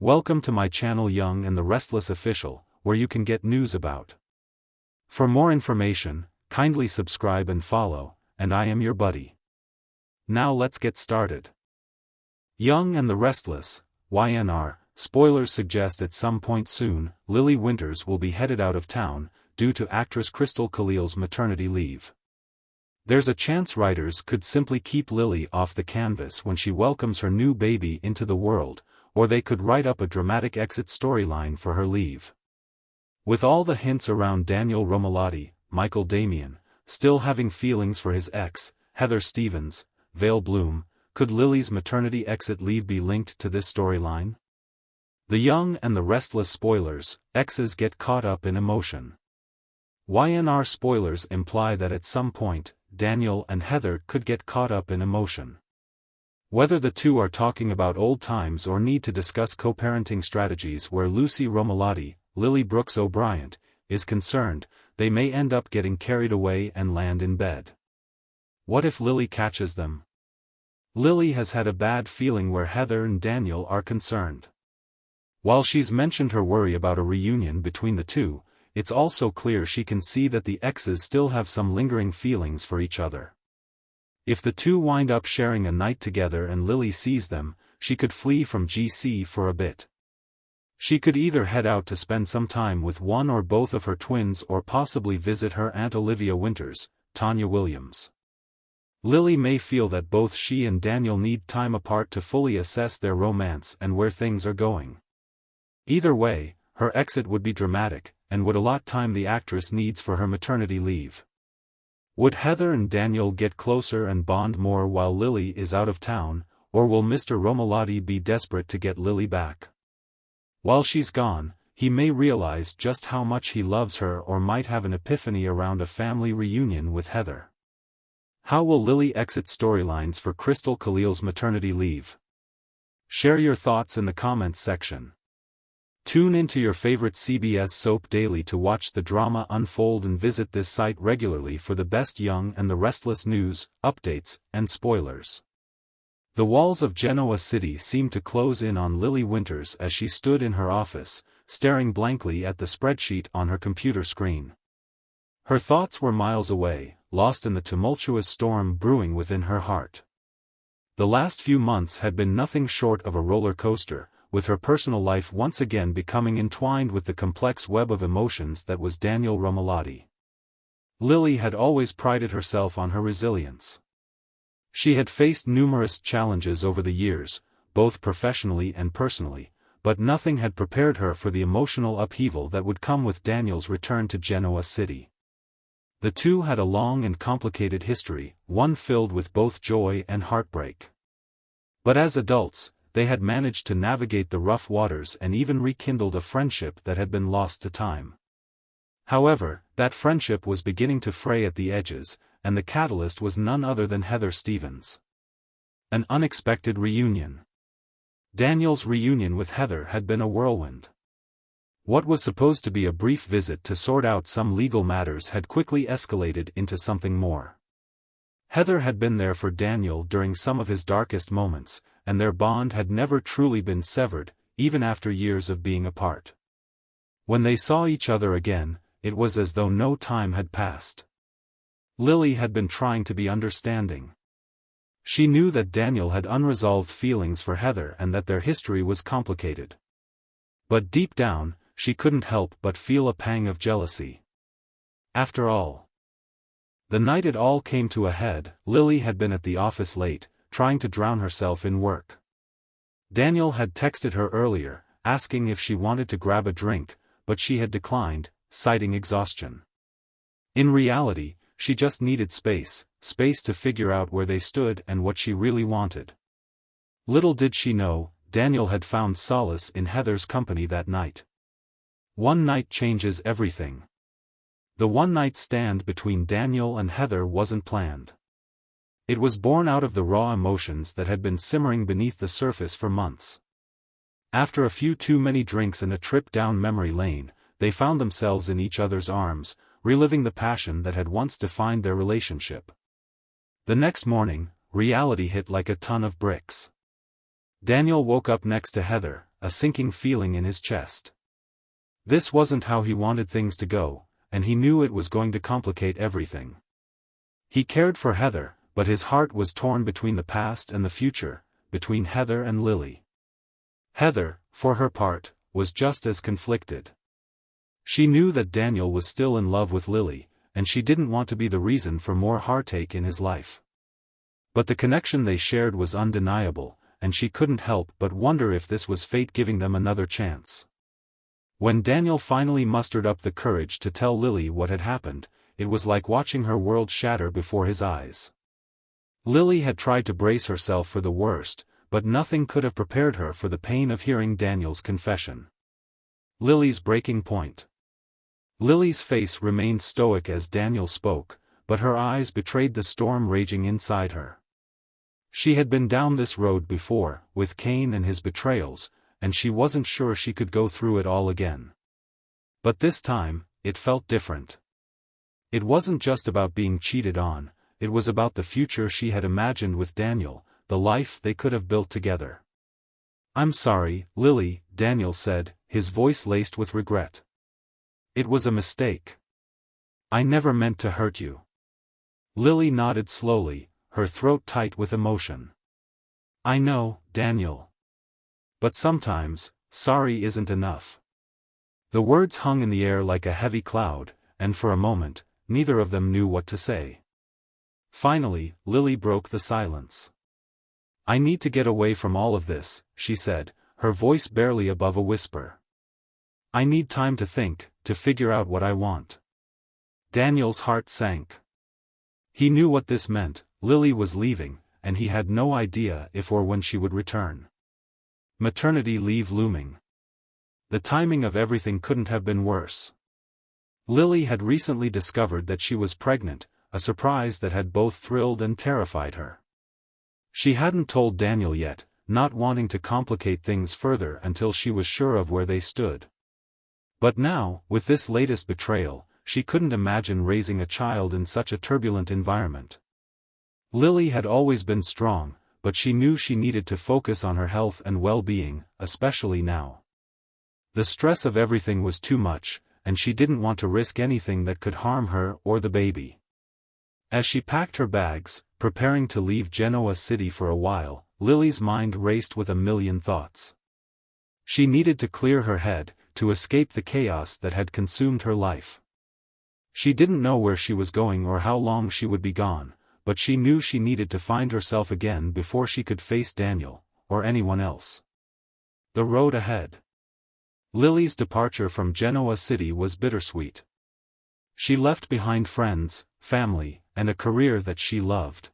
Welcome to my channel Young and the Restless Official, where you can get news about. For more information, kindly subscribe and follow, and I am your buddy. Now let's get started. Young and the Restless, YNR, spoilers suggest at some point soon, Lily Winters will be headed out of town, due to actress Crystal Khalil's maternity leave. There's a chance writers could simply keep Lily off the canvas when she welcomes her new baby into the world, or they could write up a dramatic exit storyline for her leave. With all the hints around Daniel Romalotti, Michael Damian, still having feelings for his ex, Heather Stevens, Vale Bloom, could Lily's maternity exit leave be linked to this storyline? The Young and the Restless spoilers, exes get caught up in emotion. YNR spoilers imply that at some point, Daniel and Heather could get caught up in emotion. Whether the two are talking about old times or need to discuss co-parenting strategies where Lucy Romalotti, Lily Brooks O'Brien, is concerned, they may end up getting carried away and land in bed. What if Lily catches them? Lily has had a bad feeling where Heather and Daniel are concerned. While she's mentioned her worry about a reunion between the two, it's also clear she can see that the exes still have some lingering feelings for each other. If the two wind up sharing a night together and Lily sees them, she could flee from GC for a bit. She could either head out to spend some time with one or both of her twins or possibly visit her Aunt Olivia Winters, Tanya Williams. Lily may feel that both she and Daniel need time apart to fully assess their romance and where things are going. Either way, her exit would be dramatic, and would allot time the actress needs for her maternity leave. Would Heather and Daniel get closer and bond more while Lily is out of town, or will Mr. Romalotti be desperate to get Lily back? While she's gone, he may realize just how much he loves her or might have an epiphany around a family reunion with Heather. How will Lily exit storylines for Crystal Khalil's maternity leave? Share your thoughts in the comments section. Tune into your favorite CBS soap daily to watch the drama unfold and visit this site regularly for the best Young and the Restless news, updates, and spoilers. The walls of Genoa City seemed to close in on Lily Winters as she stood in her office, staring blankly at the spreadsheet on her computer screen. Her thoughts were miles away, lost in the tumultuous storm brewing within her heart. The last few months had been nothing short of a roller coaster, with her personal life once again becoming entwined with the complex web of emotions that was Daniel Romalotti. Lily had always prided herself on her resilience. She had faced numerous challenges over the years, both professionally and personally, but nothing had prepared her for the emotional upheaval that would come with Daniel's return to Genoa City. The two had a long and complicated history, one filled with both joy and heartbreak. But as adults, they had managed to navigate the rough waters and even rekindled a friendship that had been lost to time. However, that friendship was beginning to fray at the edges, and the catalyst was none other than Heather Stevens. An unexpected reunion. Daniel's reunion with Heather had been a whirlwind. What was supposed to be a brief visit to sort out some legal matters had quickly escalated into something more. Heather had been there for Daniel during some of his darkest moments, and their bond had never truly been severed, even after years of being apart. When they saw each other again, it was as though no time had passed. Lily had been trying to be understanding. She knew that Daniel had unresolved feelings for Heather and that their history was complicated. But deep down, she couldn't help but feel a pang of jealousy. After all, the night it all came to a head, Lily had been at the office late, trying to drown herself in work. Daniel had texted her earlier, asking if she wanted to grab a drink, but she had declined, citing exhaustion. In reality, she just needed space to figure out where they stood and what she really wanted. Little did she know, Daniel had found solace in Heather's company that night. One night changes everything. The one-night stand between Daniel and Heather wasn't planned. It was born out of the raw emotions that had been simmering beneath the surface for months. After a few too many drinks and a trip down memory lane, they found themselves in each other's arms, reliving the passion that had once defined their relationship. The next morning, reality hit like a ton of bricks. Daniel woke up next to Heather, a sinking feeling in his chest. This wasn't how he wanted things to go, and he knew it was going to complicate everything. He cared for Heather, but his heart was torn between the past and the future, between Heather and Lily. Heather, for her part, was just as conflicted. She knew that Daniel was still in love with Lily, and she didn't want to be the reason for more heartache in his life. But the connection they shared was undeniable, and she couldn't help but wonder if this was fate giving them another chance. When Daniel finally mustered up the courage to tell Lily what had happened, it was like watching her world shatter before his eyes. Lily had tried to brace herself for the worst, but nothing could have prepared her for the pain of hearing Daniel's confession. Lily's breaking point. Lily's face remained stoic as Daniel spoke, but her eyes betrayed the storm raging inside her. She had been down this road before, with Cain and his betrayals, and she wasn't sure she could go through it all again. But this time, it felt different. It wasn't just about being cheated on, it was about the future she had imagined with Daniel, the life they could have built together. "I'm sorry, Lily," Daniel said, his voice laced with regret. "It was a mistake. I never meant to hurt you." Lily nodded slowly, her throat tight with emotion. "I know, Daniel. But sometimes, sorry isn't enough." The words hung in the air like a heavy cloud, and for a moment, neither of them knew what to say. Finally, Lily broke the silence. "I need to get away from all of this," she said, her voice barely above a whisper. "I need time to think, to figure out what I want." Daniel's heart sank. He knew what this meant. Lily was leaving, and he had no idea if or when she would return. Maternity leave looming. The timing of everything couldn't have been worse. Lily had recently discovered that she was pregnant, a surprise that had both thrilled and terrified her. She hadn't told Daniel yet, not wanting to complicate things further until she was sure of where they stood. But now, with this latest betrayal, she couldn't imagine raising a child in such a turbulent environment. Lily had always been strong, but she knew she needed to focus on her health and well-being, especially now. The stress of everything was too much, and she didn't want to risk anything that could harm her or the baby. As she packed her bags, preparing to leave Genoa City for a while, Lily's mind raced with a million thoughts. She needed to clear her head, to escape the chaos that had consumed her life. She didn't know where she was going or how long she would be gone, but she knew she needed to find herself again before she could face Daniel, or anyone else. The road ahead. Lily's departure from Genoa City was bittersweet. She left behind friends, family, and a career that she loved.